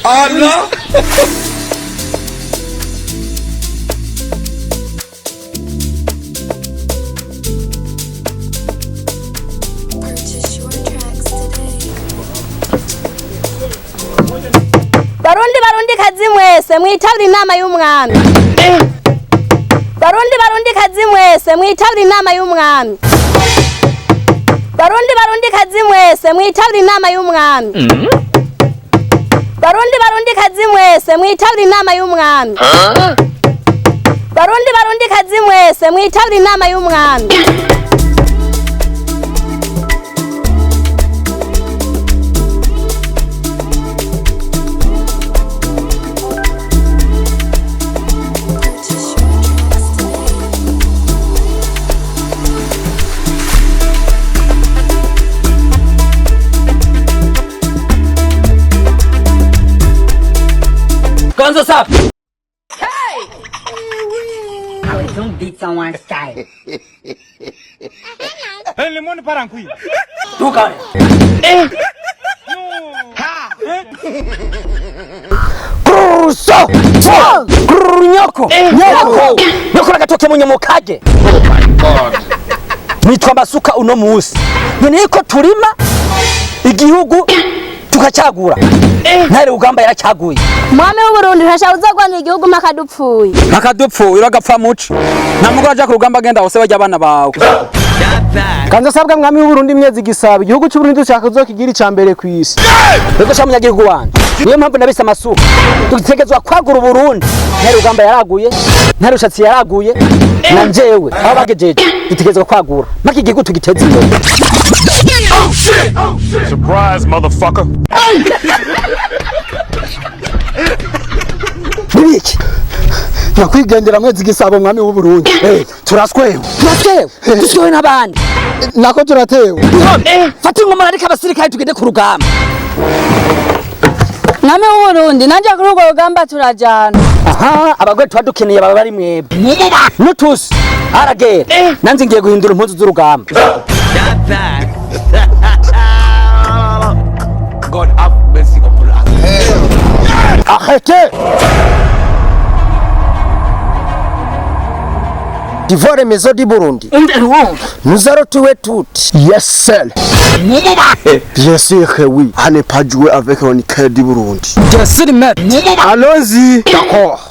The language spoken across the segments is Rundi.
Allah. Barundi kazi mwese mwitabira inama y'umwami. Barundi kazi mwese mwitabira inama y'umwami. Barundi kazi mwese mwitabira inama y'umwami. Barundi kazi mwese mwitabira inama y'umwami. Barundi kazi mwese mwitabira inama y'umwami. Kwanza safi. Hey! Don't beat someone's child. Hey, lemon parankui. Tuka. Kuruso. Kurunyoko. Nyoko nakatoke mu nyamukage. Oh my God. Nitwa Masuka uno musi. None ko turima igihugu tukacagura. Ntare ugamba yaracaguye. Mwami w'Uburundi ntashauza gwana igihugu makadupfuye. Makadupfuye uragapfa muco. Namugora aja ku rugamba agenda hose bajya abana bawe. Kanza sabwa mwami w'Uburundi imyezi gisaba igihugu cy'u Burundi dushaka kuzokigira icambere ku isi. Rego shamunyagihugu wanje. Niyo mpamvu nabise Masuka. Tugitegezwa kwagura Uburundi. Ntare ugamba yaraguye. Ntare ushatsi yaraguye. Na njewe aho bagejeje dutegezwa kwagura. Maki igihugu tugiteze imbere. Oh shit! Oh shit! Surprise, motherfucker! Nibiki? Nakwigendera mwezi gisabo mwami w'Uburundi. Turaswewe. Tuswewe n'abandi. Nako turatewe. Fata ingoma ariko abasirikare tugende ku rugamba. Mwami w'Uburundi nanje kuri urwo rugamba turajana. Aha, abagore twadukeneye baba bari mwebwe. Nutusi. Aragera. Nanze ngiye guhindura impuzu z'urugamba. God have mercy upon us. Arrêtez. Divore maison du Burundi. Nous allons tuer toutes. Yes, sir. Bien sûr que oui. À ne pas jouer avec un cœur du Burundi. Bien sûr, maître. Allons-y. D'accord.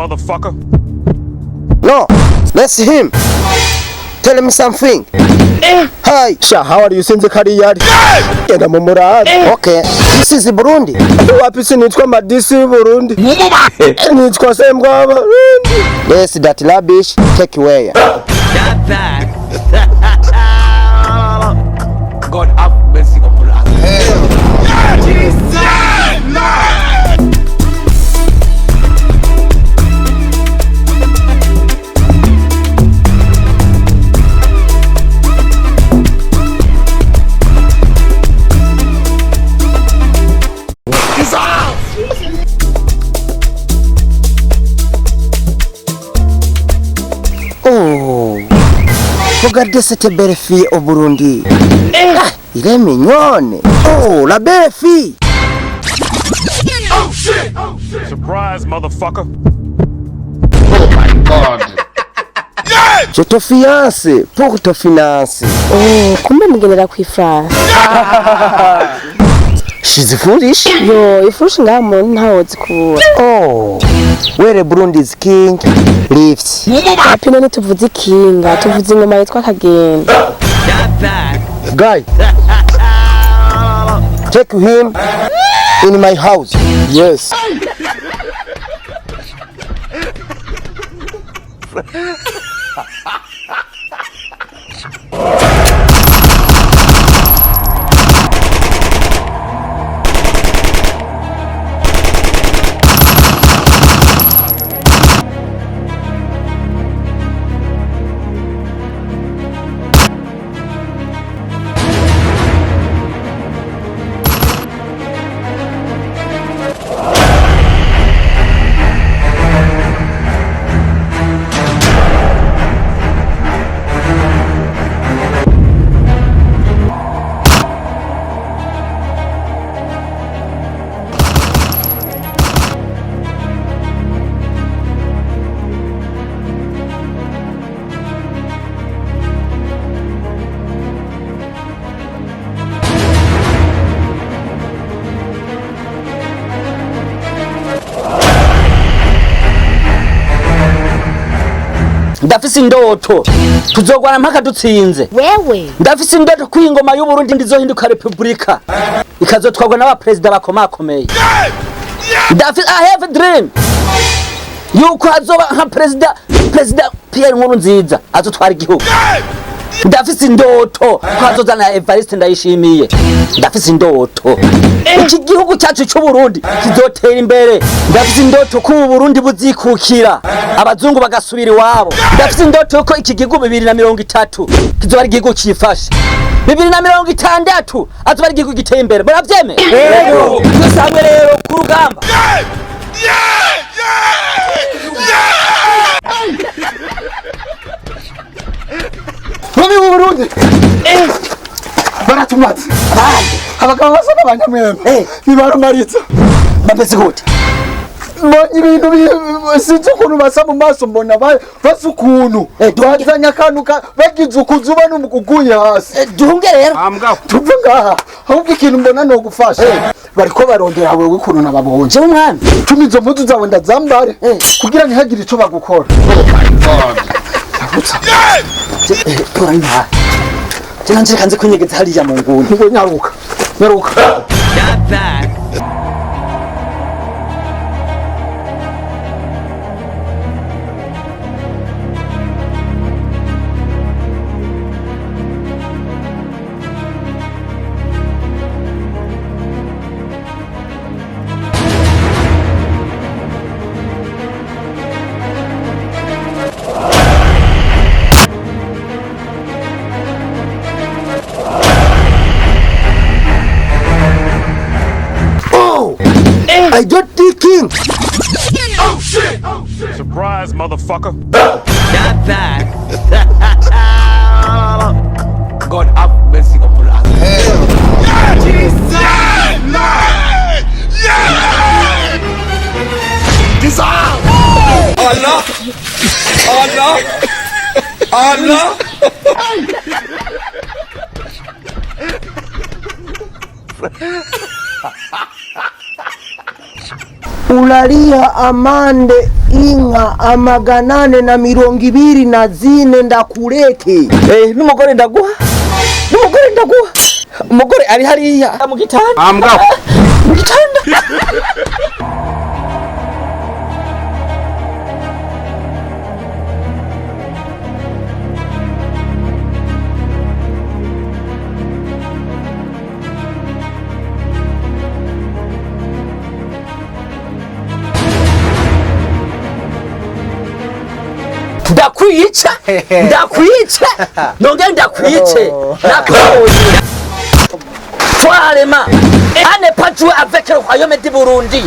motherfucker. No, let's see him. Tell me something. Hi. Sha, how are you since kariyari? Enda mumurari. Okay. This is Burundi. Wapi sinitwa madisi Burundi. Nitwa sembwa Burundi. Yes, that rubbish. Take away. God have mercy upon us. Oh. Regardez cette belle fille au Burundi. Ah, il est mignonne. Oh, la belle fille. Oh shit! Surprise, motherfucker. Je te fiance pour te financer. kumbe mugendera kw'ifranga. She's foolish. Yo, ifurushi ngaha muntu ntawozi kubura. Oh, where Burundi's king lives. Hapi none tuvuze ikinga, tuvuze ingoma yitwa Kagenda. Guy, take him in my house. Yes. Ndafise indoto tuzogwana mpaka dutsinze. Wewe Ndafise indoto ko ingoma y'u Burundi ndizohinduka republika ikazotwagwa n'aba president bakomakomeye. Ndafise I have a dream yuko azoba nka president Pierre Nkurunziza azotwara igihugu. Ndafise indoto ko azozana Evariste Ndayishimiye. Ndafise indoto iki gihugu cyacu cy'u Burundi kizotera imbere. Ndafise indoto ko u Burundi buzikukira abazungu bagasubira iwabo. Ndafise indoto ko iki gihugu 2030 kizoba ari igihugu cyifashe. 2060 azoba ari igihugu giteye imbere. Muravyeme? Yego. Dusanzwe rero ku rugamba. Mami mu Burundi. Baratumatse. Abagabo basaba abanyamwembe. Bibarumaritsa. Bameze gute? Ibintu sinzi ukuntu basa mu maso mbona basa ukuntu bazanya akantu bagize ukuzuba n'umuguguye hasi. Duhunge rero. Tuve ngaha ahubwo ikintu mbona no gufasha bariko barondera wewe ukuntu nababonje umwana tumi izo mpuzu zawe ndazambare kugira ntihagire ico bagukora. Tora nta Nje kanze kwinyegeza hariya mu nguni. Ngo nyaruka. I don't think king. Oh shit! Surprise, motherfucker. God have mercy upon us. Allah! Allah! Allah! Ulalia amande inka 824 ndakureke. N'umugore ndaguha. Umugore ari hariya mu gitanda. Ambwa. Mu gitanda. Ndakwica nonge ndakwice nakoye Toi allemand, on n'est pas joué avec le royaume du Burundi.